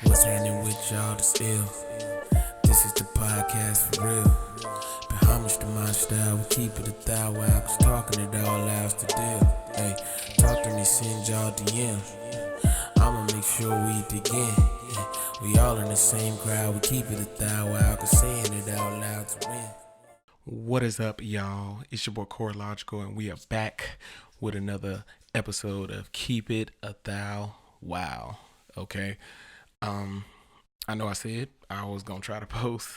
What's happening with y'all that's ill? This is the podcast for real. Pay homage to my style, we keep it a ThouWow, cause talking it all out's the deal. Hey, talk to me, send y'all DM. I'ma make sure we dig in. We all in the same crowd, we keep it a ThouWow, cause saying it out loud's a win. What is up, y'all? It's your boy Core Logical, and we are back with another episode of Keep It a Thou Wow. Okay. I know I said I was gonna try to post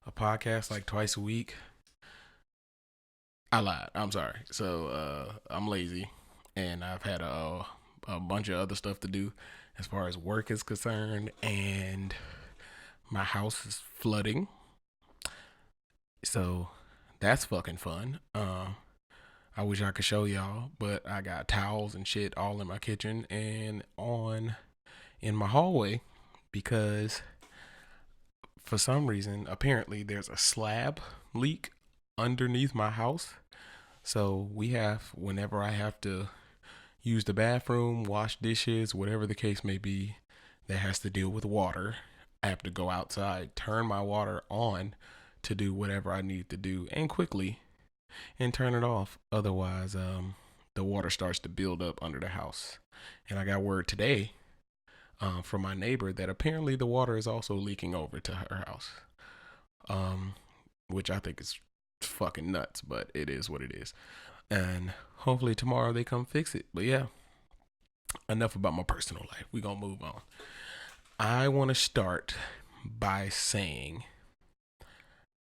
a podcast like twice a week. I lied. I'm sorry. So I'm lazy, and I've had a bunch of other stuff to do as far as work is concerned, and my house is flooding. So that's fucking fun. I wish I could show y'all, but I got towels and shit all in my kitchen and in my hallway because for some reason apparently there's a slab leak underneath my house. So whenever I have to use the bathroom, wash dishes, whatever the case may be, that has to deal with water, I have to go outside, turn my water on to do whatever I need to do, and quickly, and turn it off. Otherwise, the water starts to build up under the house. And I got word today from my neighbor that apparently the water is also leaking over to her house, which I think is fucking nuts, but it is what it is. And hopefully tomorrow they come fix it. But yeah, enough about my personal life. We gonna move on. I want to start by saying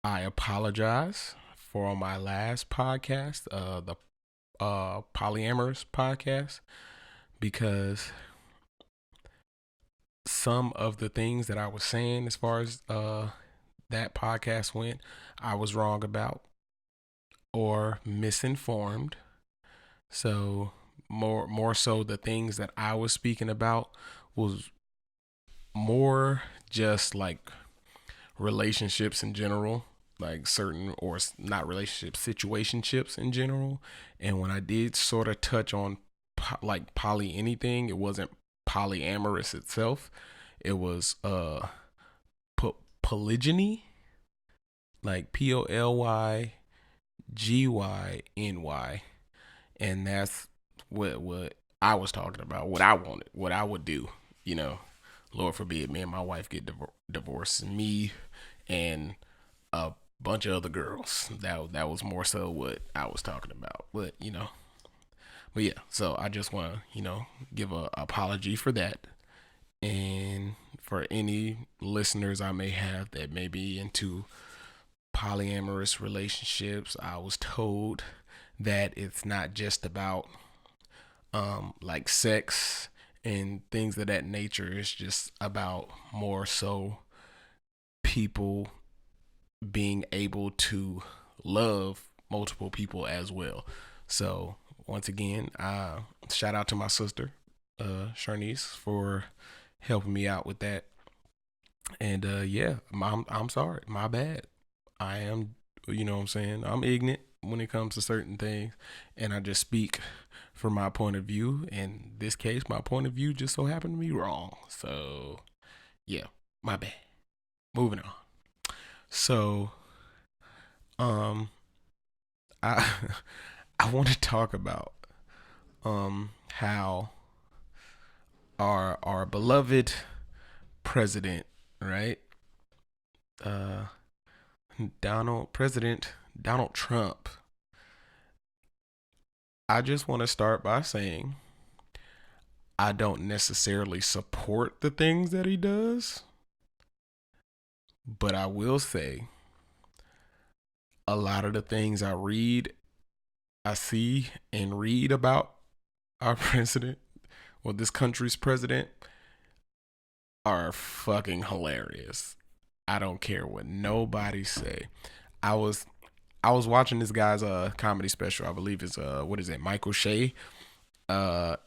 I apologize for my last podcast, the polyamorous podcast, because some of the things that I was saying as far as that podcast went, I was wrong about or misinformed. So more so the things that I was speaking about was more just like relationships in general, like certain or not relationships, situationships in general. And when I did sort of touch on like poly anything, it wasn't polyamorous itself. It was polygyny, like POLYGYNY, and that's what I was talking about. What I wanted, what I would do. You know, Lord forbid, me and my wife get divorced. Me and a bunch of other girls. That was more so what I was talking about. But yeah. So I just want to give a apology for that, and for any listeners I may have that may be into polyamorous relationships. I was told that it's not just about like sex and things of that nature. It's just about more so people being able to love multiple people as well. So once again, shout out to my sister, Sharnice, for helping me out with that. And yeah, I'm sorry, my bad. I am, what I'm saying, I'm ignorant when it comes to certain things, and I just speak from my point of view. In this case, my point of view just so happened to be wrong. So yeah, my bad. Moving on. So, I I want to talk about how our beloved president, right? Uh President Donald Trump. I just want to start by saying I don't necessarily support the things that he does, but I will say a lot of the things I see and read about our president, or this country's president, are fucking hilarious. I don't care what nobody say. I was watching this guy's comedy special. I believe it's what is it, Michael Shea. I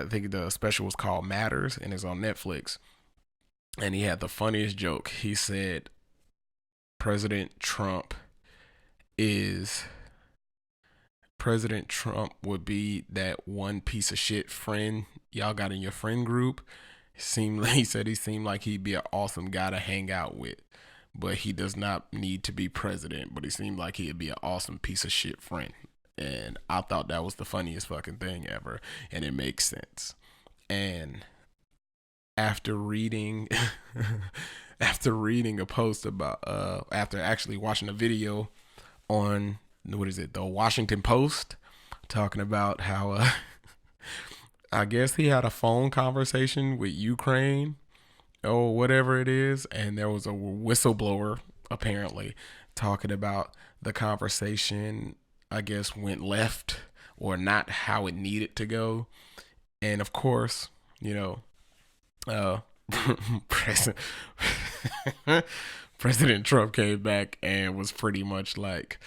think the special was called Matters and it's on Netflix. And he had the funniest joke. He said President Trump is President Trump would be that one piece of shit friend y'all got in your friend group, He said he seemed like he'd be an awesome guy to hang out with, but he does not need to be president. But he seemed like he'd be an awesome piece of shit friend. And I thought that was the funniest fucking thing ever, and it makes sense. And after reading after reading a post about after actually watching a video on what is it, the Washington Post, talking about how I guess he had a phone conversation with Ukraine or whatever it is, and there was a whistleblower apparently talking about the conversation, I guess, went left or not how it needed to go. And of course, you know, uh, President President Trump came back and was pretty much like,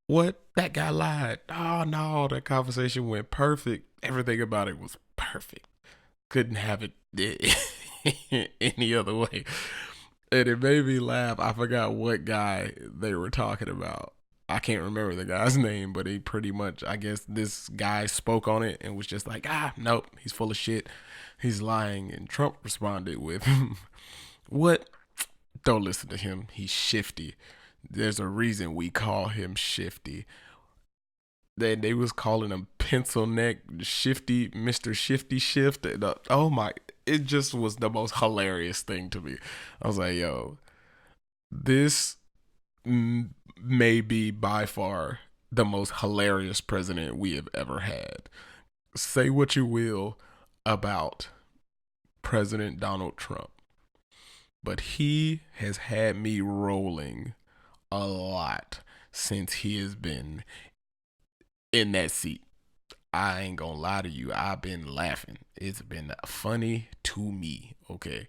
"What? That guy lied. Oh no, that conversation went perfect. Everything about it was perfect. Couldn't have it any other way." And it made me laugh. I forgot what guy they were talking about. I can't remember the guy's name, but he pretty much, I guess this guy spoke on it and was just like, nope, he's full of shit. He's lying. And Trump responded with, "What? Don't listen to him. He's shifty. There's a reason we call him shifty." Then they was calling him pencil neck shifty, Mr. Shifty Shift. And, oh my, it just was the most hilarious thing to me. I was like, yo, this may be by far the most hilarious president we have ever had. Say what you will about President Donald Trump, but he has had me rolling a lot since he has been in that seat. I ain't gonna lie to you, I've been laughing. It's been funny to me, okay?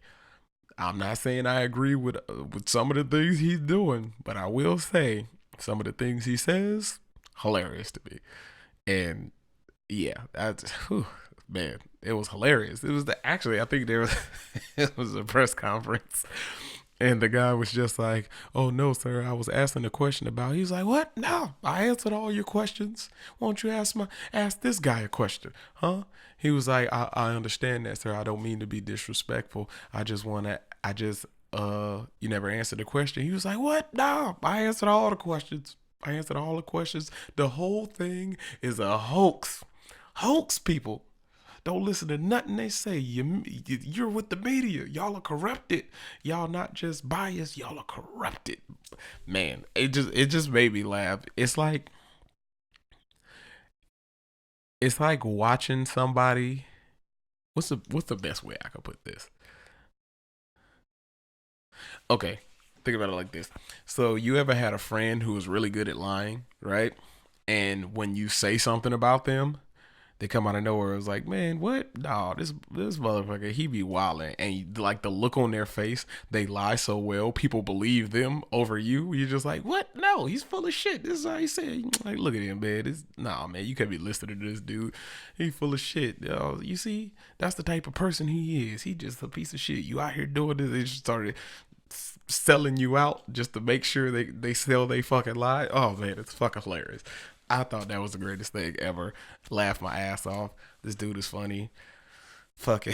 I'm not saying I agree with some of the things he's doing, but I will say some of the things he says, hilarious to me. And yeah, that's man, it was hilarious. It was actually, I think there was it was a press conference, and the guy was just like, "Oh no, sir, I was asking a question about." He's like, "What? No, I answered all your questions. Won't you ask this guy a question, huh?" He was like, "I understand that, sir. I don't mean to be disrespectful. You never answered the question." He was like, "What? No, I answered all the questions. I answered all the questions. The whole thing is a hoax. Hoax, people. Don't listen to nothing they say. You're with the media. Y'all are corrupted. Y'all not just biased. Y'all are corrupted." Man, it just made me laugh. It's like watching somebody. What's the best way I could put this? Okay, think about it like this. So you ever had a friend who was really good at lying, right? And when you say something about them, they come out of nowhere. It's like, "Man, what? No, this motherfucker, he be wilding." And like the look on their face, they lie so well, people believe them over you. You're just like, "What? No, he's full of shit. This is how he said." Like, look at him, man. Nah, man, you can't be listening to this dude. He full of shit. You see, that's the type of person he is. He just a piece of shit. You out here doing this. They just started selling you out just to make sure they sell they fucking lie. Oh man, it's fucking hilarious. I thought that was the greatest thing ever. Laughed my ass off. This dude is funny. Fucking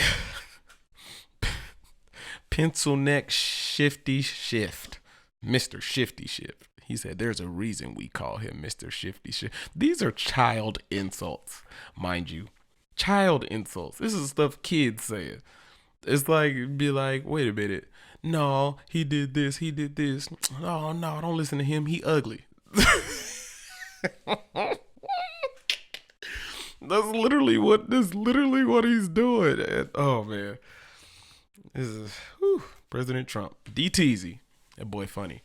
pencil neck shifty shift. Mr. Shifty Shift. He said there's a reason we call him Mr. Shifty Shift. These are child insults, mind you. Child insults. This is stuff kids say. It's like, be like, "Wait a minute. No, he did this. He did this. Oh no, don't listen to him. He ugly." That's literally what he's doing. And, oh man, this is President Trump. DTZ. That boy funny.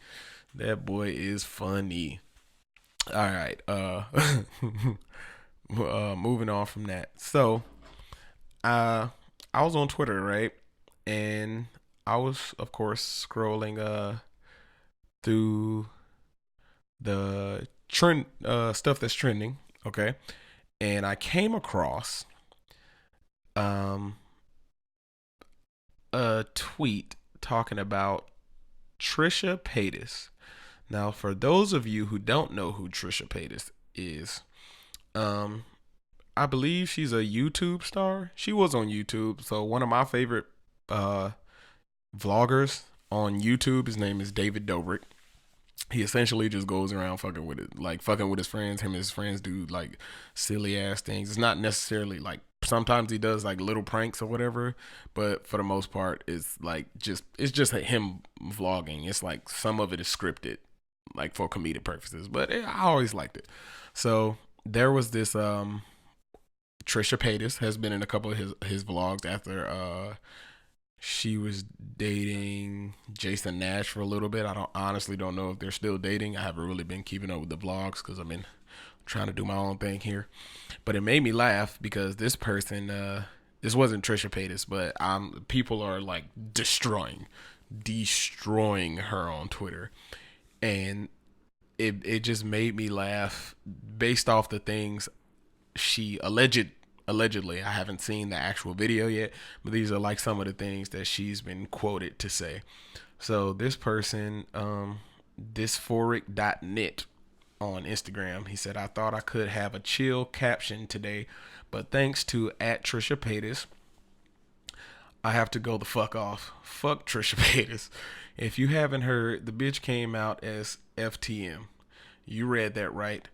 That boy is funny. All right. Moving on from that. So, I was on Twitter, right? And I was, of course, scrolling through the trend stuff that's trending, okay? And I came across um a tweet talking about Trisha Paytas. Now, for those of you who don't know who Trisha Paytas is, um I believe she's a YouTube star. She was on YouTube, so one of my favorite vloggers on YouTube. His name is David Dobrik. He essentially just goes around fucking with it, like fucking with his friends. Him and his friends do like silly ass things. It's not necessarily like, sometimes he does like little pranks or whatever, but for the most part, it's just him vlogging. It's like some of it is scripted, like for comedic purposes. But I always liked it. So there was this Trisha Paytas has been in a couple of his vlogs after she was dating Jason Nash for a little bit. I honestly don't know if they're still dating. I haven't really been keeping up with the vlogs because I've been trying to do my own thing here. But it made me laugh because this person, this wasn't Trisha Paytas, but people are like destroying her on Twitter, and it just made me laugh based off the things she allegedly, I haven't seen the actual video yet, but these are like some of the things that she's been quoted to say. So this person, dysphoric.net on Instagram, he said, I thought I could have a chill caption today, but thanks to @Trisha Paytas, I have to go the fuck off. Fuck Trisha Paytas. If you haven't heard, the bitch came out as FTM. You read that right.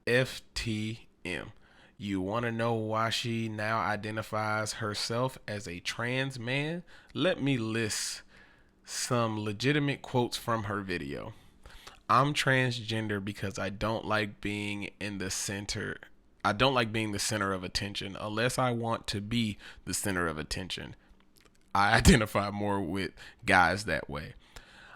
FTM. You want to know why she now identifies herself as a trans man? Let me list some legitimate quotes from her video. I'm transgender because I don't like being in the center. I don't like being the center of attention unless I want to be the center of attention. I identify more with guys that way.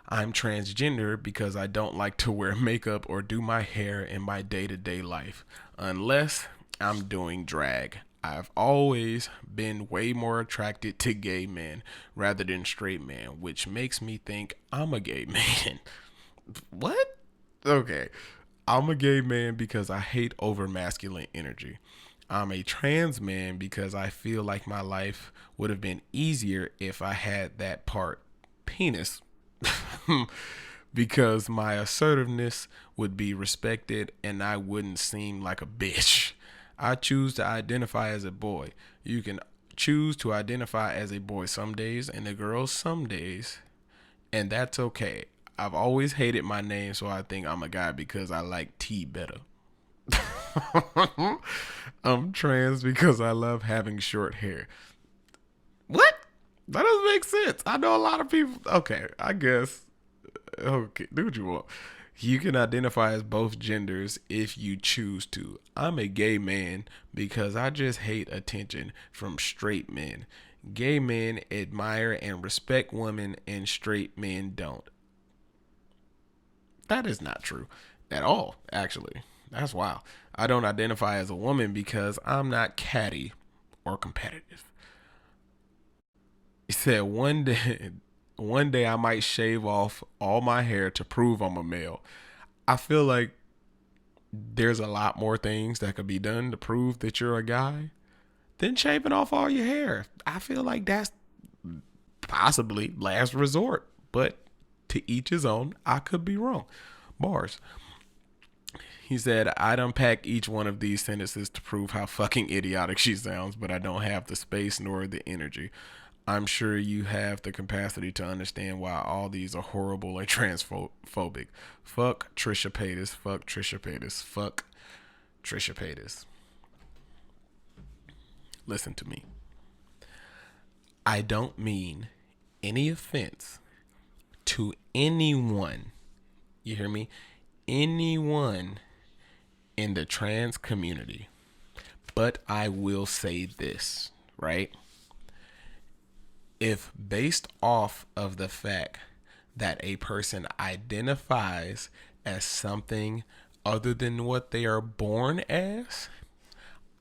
I'm transgender because I don't like to wear makeup or do my hair in my day-to-day life unless I'm doing drag. I've always been way more attracted to gay men rather than straight men, which makes me think I'm a gay man. What? Okay. I'm a gay man because I hate over masculine energy. I'm a trans man because I feel like my life would have been easier if I had that part, penis, because my assertiveness would be respected and I wouldn't seem like a bitch. I choose to identify as a boy. You can choose to identify as a boy some days and a girl some days, and that's okay. I've always hated my name, so I think I'm a guy because I like T better. I'm trans because I love having short hair. What? That doesn't make sense. I know a lot of people. Okay, I guess. Okay, do what you want. You can identify as both genders if you choose to. I'm a gay man because I just hate attention from straight men. Gay men admire and respect women and straight men don't. That is not true at all, actually. That's wild. I don't identify as a woman because I'm not catty or competitive. He said one day I might shave off all my hair to prove I'm a male. I feel like there's a lot more things that could be done to prove that you're a guy than shaving off all your hair. I feel like that's possibly last resort, but to each his own. I could be wrong. Bars. He said, I'd unpack each one of these sentences to prove how fucking idiotic she sounds, but I don't have the space nor the energy. I'm sure you have the capacity to understand why all these are horrible and transphobic. Fuck Trisha Paytas. Fuck Trisha Paytas. Fuck Trisha Paytas. Listen to me. I don't mean any offense to anyone. You hear me? Anyone in the trans community. But I will say this, right? If based off of the fact that a person identifies as something other than what they are born as,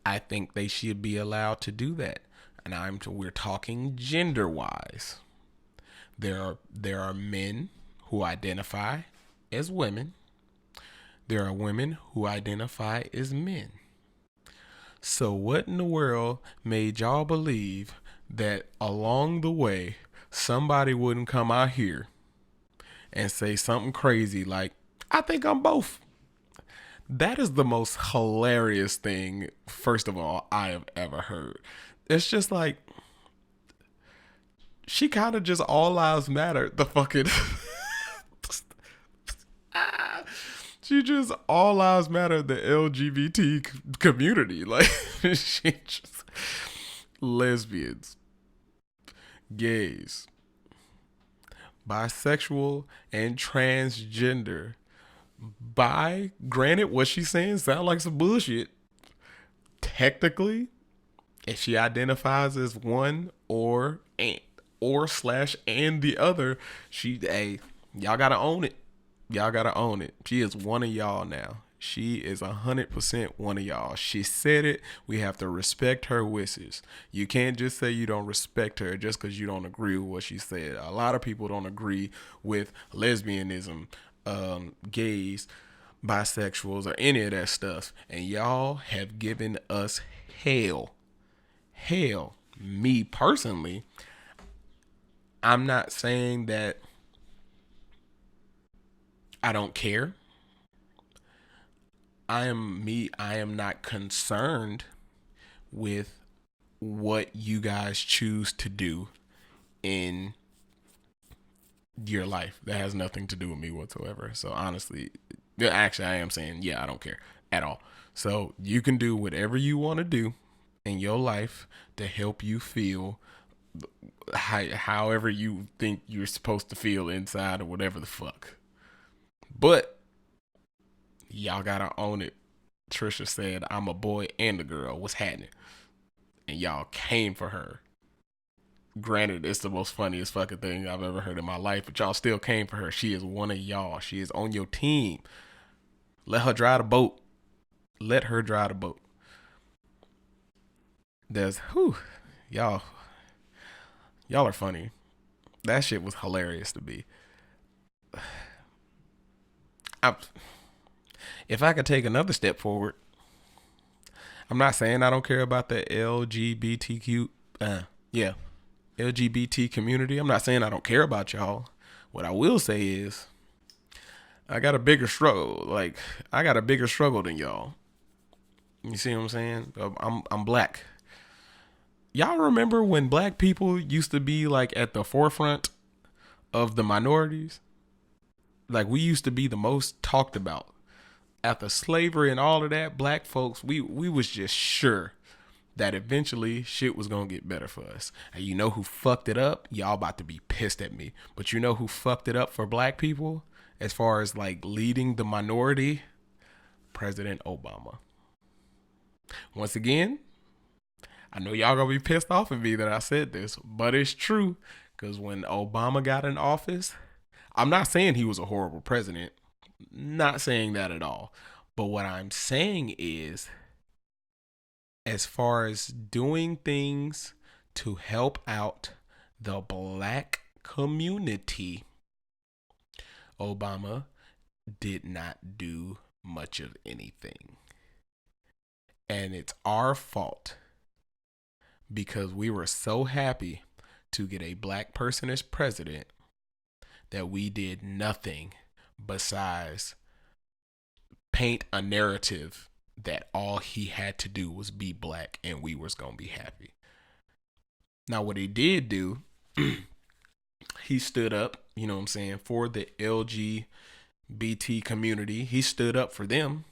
I think they should be allowed to do that. And we're talking gender wise. There are men who identify as women. There are women who identify as men. So what in the world made y'all believe that along the way somebody wouldn't come out here and say something crazy like, I think I'm both? That is the most hilarious thing, first of all, I have ever heard. It's just like, she kind of just all lives matter. The fucking she just all lives matter. The LGBT community, like she just lesbians, gays, bisexual, and transgender. Granted, what she's saying sound like some bullshit. Technically, if she identifies as one or slash and the other, y'all gotta own it. Y'all gotta own it. She is one of y'all now. She is 100% one of y'all. She said it. We have to respect her wishes. You can't just say you don't respect her just because you don't agree with what she said. A lot of people don't agree with lesbianism, gays, bisexuals, or any of that stuff. And y'all have given us hell. Hell. Me personally, I'm not saying that I don't care. I am not concerned with what you guys choose to do in your life. That has nothing to do with me whatsoever. So honestly, actually I am saying, yeah, I don't care at all. So you can do whatever you want to do in your life to help you feel however you think you're supposed to feel inside or whatever the fuck. But y'all gotta own it. Trisha said, I'm a boy and a girl. What's happening? And y'all came for her. Granted, it's the most funniest fucking thing I've ever heard in my life, but y'all still came for her. She is one of y'all. She is on your team. Let her drive the boat. Let her drive the boat. Y'all are funny. That shit was hilarious to me. If I could take another step forward, I'm not saying I don't care about the LGBT community. I'm not saying I don't care about y'all. What I will say is, I got a bigger struggle. Like, I got a bigger struggle than y'all. You see what I'm saying? I'm black. Y'all remember when black people used to be like at the forefront of the minorities? Like, we used to be the most talked about. After slavery and all of that, black folks, we was just sure that eventually shit was gonna get better for us. And you know who fucked it up? Y'all about to be pissed at me. But you know who fucked it up for black people as far as like leading the minority? President Obama. Once again, I know y'all gonna be pissed off at me that I said this, but it's true. Because when Obama got in office, I'm not saying he was a horrible president. Not saying that at all. But what I'm saying is, as far as doing things to help out the black community, Obama did not do much of anything. And it's our fault because we were so happy to get a black person as president that we did nothing besides paint a narrative that all he had to do was be black and we was gonna be happy. Now what he did do, he stood up, you know what I'm saying, for the LGBT community. He stood up for them.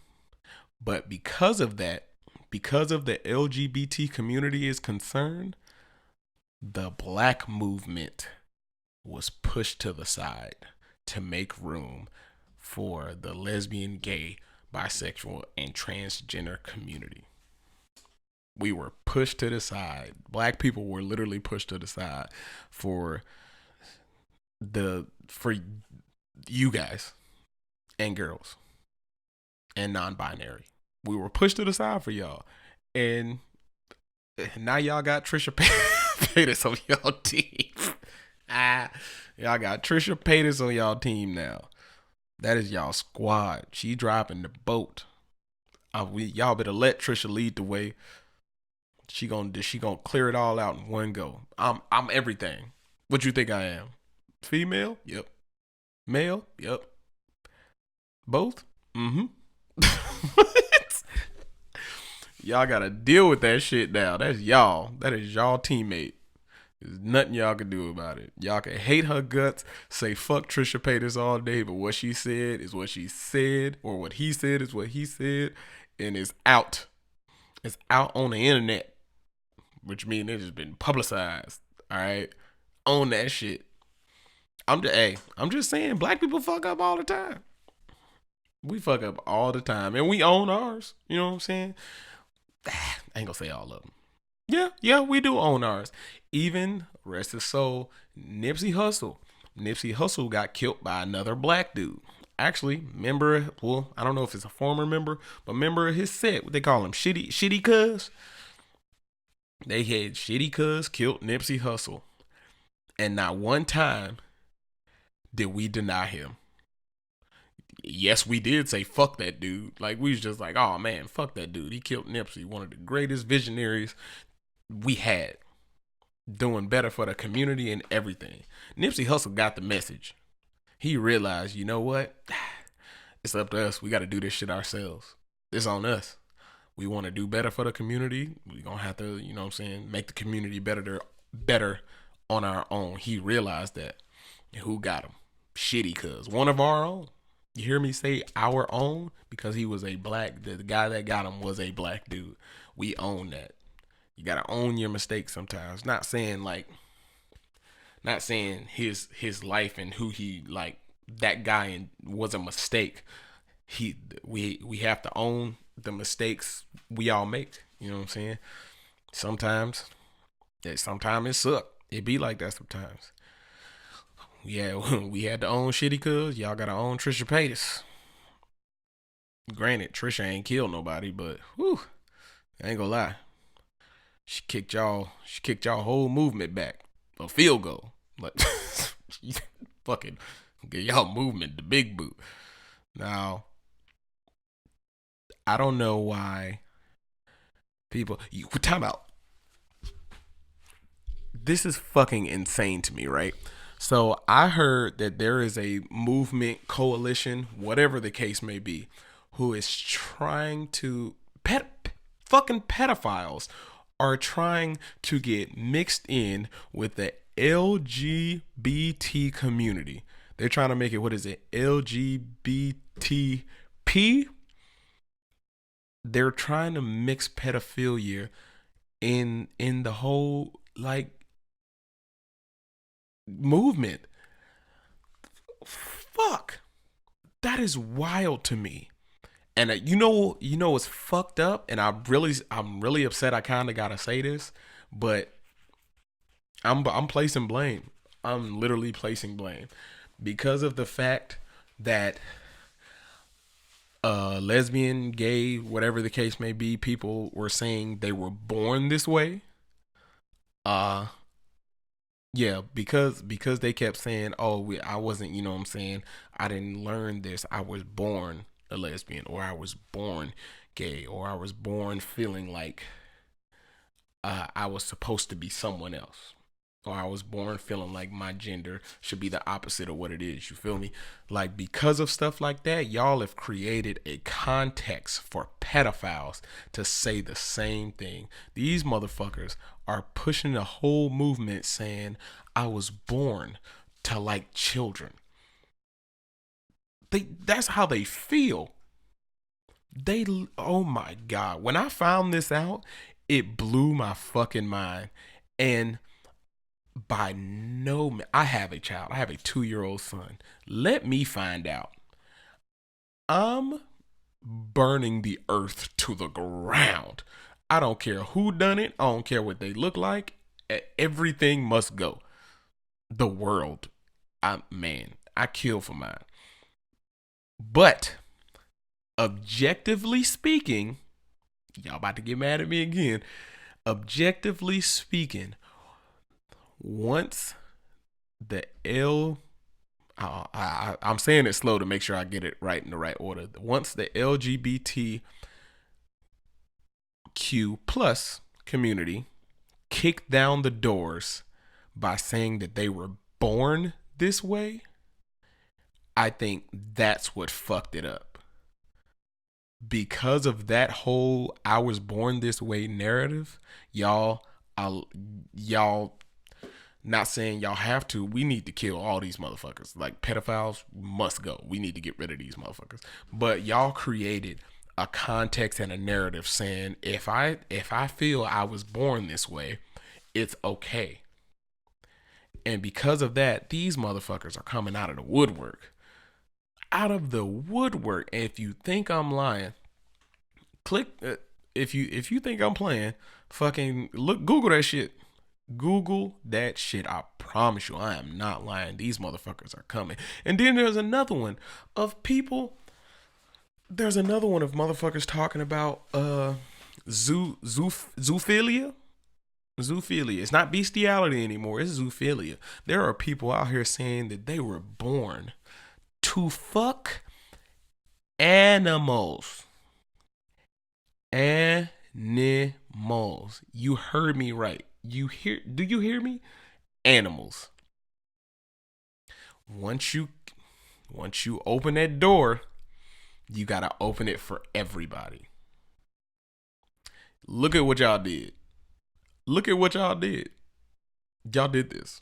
But because of that, because of the LGBT community is concerned, the black movement was pushed to the side to make room for the lesbian, gay, bisexual, and transgender community. We were pushed to the side. Black people were literally pushed to the side for you guys and girls and non-binary. We were pushed to the side for y'all. And now y'all got Trisha Paytas on y'all team. Y'all got Trisha Paytas on y'all team now. That is y'all squad. She driving the boat. Y'all better let Trisha lead the way. She gonna clear it all out in one go. I'm everything. What you think I am? Female? Yep. Male? Yep. Both? Mm-hmm. Y'all gotta deal with that shit now. That's y'all. That is y'all teammate. There's nothing y'all can do about it. Y'all can hate her guts, say fuck Trisha Paytas all day, but what she said is what she said, or what he said is what he said, and it's out. It's out on the internet, which means it has been publicized. All right, own that shit. I'm just saying, black people fuck up all the time. We fuck up all the time, and we own ours. You know what I'm saying? I ain't gonna say all of them. Yeah, we do own ours. Even, rest his soul, Nipsey Hussle. Nipsey Hussle got killed by another black dude. Actually, member, well, I don't know if it's a former member, but member of his set, what they call him, Shitty Cuz. They had Shitty Cuz killed Nipsey Hussle. And not one time did we deny him. Yes, we did say fuck that dude. Like, we was just like, oh man, fuck that dude. He killed Nipsey, one of the greatest visionaries we had, doing better for the community and everything. Nipsey Hussle got the message. He realized, you know what? It's up to us. We got to do this shit ourselves. It's on us. We want to do better for the community. We gonna have to, you know what I'm saying, make the community better on our own. He realized that. And who got him? Shitty Cuz. One of our own. You hear me say our own? Because he was a black, the guy that got him was a black dude. We own that. You gotta own your mistakes sometimes. Not saying his life and who he, like, that guy was a mistake. We have to own the mistakes we all make. You know what I'm saying? Sometimes it suck. It be like that sometimes. Yeah, we had to own Shitty Cuz. Y'all gotta own Trisha Paytas. Granted, Trisha ain't killed nobody, but whew, I ain't gonna lie. She kicked y'all whole movement back. A field goal. Like, fucking get y'all movement the big boot. Now, I don't know why people, time out. This is fucking insane to me, right? So I heard that there is a movement, coalition, whatever the case may be, who is trying to fucking pedophiles are trying to get mixed in with the LGBT community. They're trying to make it, what is it, LGBTP? They're trying to mix pedophilia in the whole, like, movement. Fuck. That is wild to me. And you know what's fucked up, and I'm really upset. I kind of gotta say this, but I'm placing blame. I'm literally placing blame because of the fact that lesbian, gay, whatever the case may be, people were saying they were born this way. Yeah, because they kept saying, "Oh, I wasn't," you know what I'm saying? I didn't learn this. I was born a lesbian, or I was born gay, or I was born feeling like I was supposed to be someone else, or I was born feeling like my gender should be the opposite of what it is. You feel me? Like, because of stuff like that, y'all have created a context for pedophiles to say the same thing. These motherfuckers are pushing a whole movement saying, I was born to like children. That's how they feel. Oh my God. When I found this out, it blew my fucking mind. And by no, I have a child. I have a 2-year-old son. Let me find out. I'm burning the earth to the ground. I don't care who done it. I don't care what they look like. Everything must go. The world. I kill for mine. But objectively speaking, y'all about to get mad at me again. Objectively speaking, once the I'm saying it slow to make sure I get it right in the right order. Once the LGBTQ plus community kicked down the doors by saying that they were born this way, I think that's what fucked it up. Because of that whole "I was born this way" narrative, y'all Not saying y'all have to. We need to kill all these motherfuckers. Like, pedophiles must go. We need to get rid of these motherfuckers. But y'all created a context and a narrative saying if I feel I was born this way, it's okay. And because of that, these motherfuckers are coming out of the woodwork. Out of the woodwork. And if you think I'm lying, click. If you think I'm playing, fucking Google that shit. Google that shit. I promise you, I am not lying. These motherfuckers are coming. And then there's another one of people. There's another one of motherfuckers talking about zoophilia. Zoophilia. It's not bestiality anymore. It's zoophilia. There are people out here saying that they were born to fuck animals. Animals. You heard me right. Do you hear me? Animals. Once you open that door, you gotta open it for everybody. Look at what y'all did. Look at what y'all did. Y'all did this.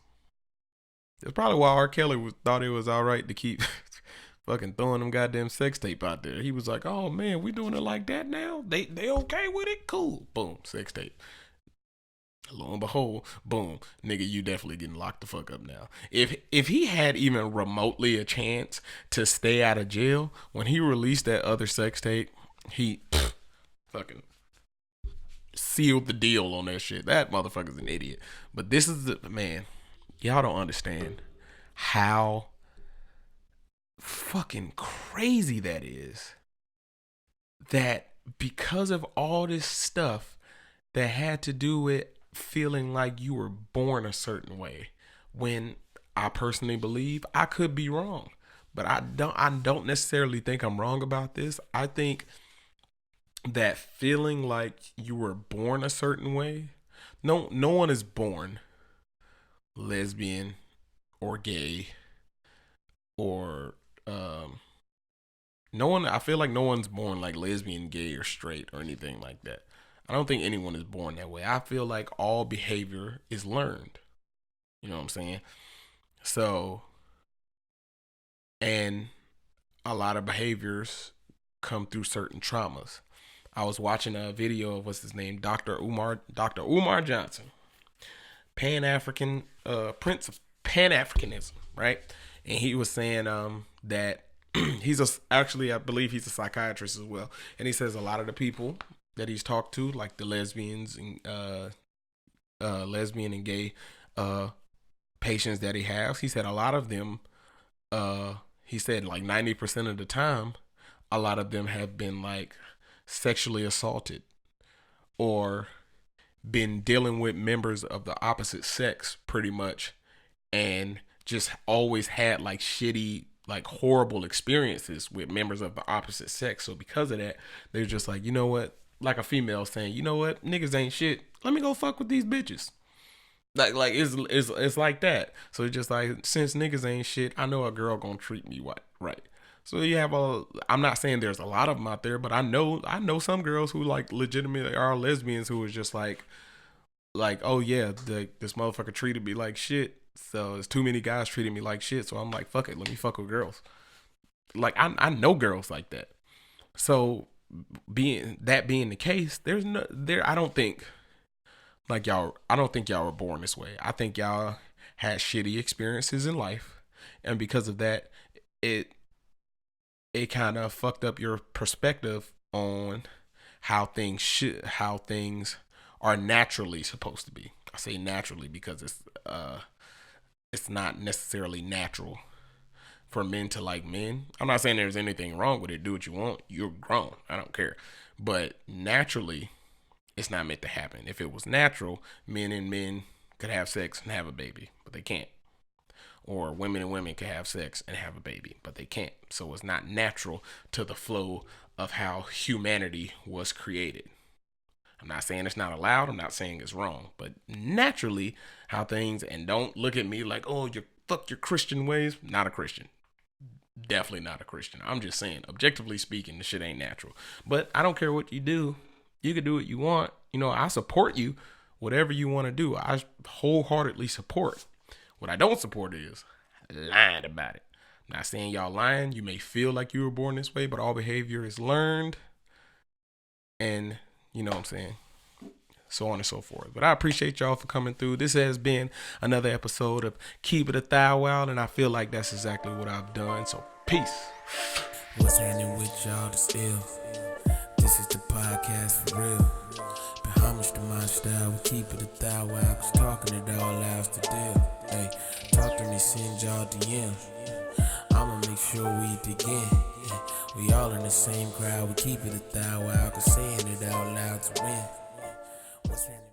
That's probably why R. Kelly thought it was all right to keep fucking throwing them goddamn sex tape out there. He was like, "Oh man, we doing it like that now? They okay with it? Cool." Boom, sex tape. Lo and behold, boom, nigga, you definitely getting locked the fuck up now. If he had even remotely a chance to stay out of jail, when he released that other sex tape, he fucking sealed the deal on that shit. That motherfucker's an idiot. But this is the man. Y'all don't understand how fucking crazy that is. That because of all this stuff that had to do with feeling like you were born a certain way, when I personally believe, I could be wrong, but I don't necessarily think I'm wrong about this. I think that feeling like you were born a certain way, no one is born lesbian or gay or I feel like no one's born like lesbian, gay, or straight or anything like that. I don't think anyone is born that way. I feel like all behavior is learned. You know what I'm saying? So, and a lot of behaviors come through certain traumas. I was watching a video of what's his name, Dr. Umar Johnson, Pan-African, Prince of Pan-Africanism, right? And he was saying that I believe he's a psychiatrist as well. And he says a lot of the people that he's talked to, like the lesbians and lesbian and gay patients that he has, he said a lot of them, he said like 90% of the time, a lot of them have been like sexually assaulted or been dealing with members of the opposite sex pretty much, and just always had like shitty, like horrible experiences with members of the opposite sex. So because of that, they're just like, you know what? Like a female saying, you know what? Niggas ain't shit. Let me go fuck with these bitches. Like it's like that. So it's just like, since niggas ain't shit, I know a girl gonna treat me right. So you have I'm not saying there's a lot of them out there, but I know some girls who like legitimately are lesbians who is just like, oh yeah, this motherfucker treated me like shit. So there's too many guys treating me like shit. So I'm like, fuck it, let me fuck with girls. Like I know girls like that. So being the case, I don't think y'all were born this way. I think y'all had shitty experiences in life, and because of that, it kind of fucked up your perspective on how things are naturally supposed to be. I say naturally because it's not necessarily natural for men to like men. I'm not saying there's anything wrong with it. Do what you want. You're grown. I don't care. But naturally, it's not meant to happen. If it was natural, men and men could have sex and have a baby, but they can't. Or women and women can have sex and have a baby, but they can't. So it's not natural to the flow of how humanity was created. I'm not saying it's not allowed. I'm not saying it's wrong, but naturally how things, and don't look at me like, oh, fuck your Christian ways. Not a Christian. Definitely not a Christian. I'm just saying, objectively speaking, the shit ain't natural. But I don't care what you do. You can do what you want. You know, I support you. Whatever you want to do, I wholeheartedly support. What I don't support is lying about it. I'm not saying y'all lying. You may feel like you were born this way, but all behavior is learned. And you know what I'm saying? So on and so forth. But I appreciate y'all for coming through. This has been another episode of Keep It a ThouWow, and I feel like that's exactly what I've done. So peace. What's happening with y'all to still? This is the podcast for real. Pay homage to my style, we keep it a ThouWow, cause talking it all out's the deal. Hey, talk to me, send y'all DMs. I'ma make sure we dig in. We all in the same crowd, we keep it a ThouWow, cause saying it out loud's a win. What's happening?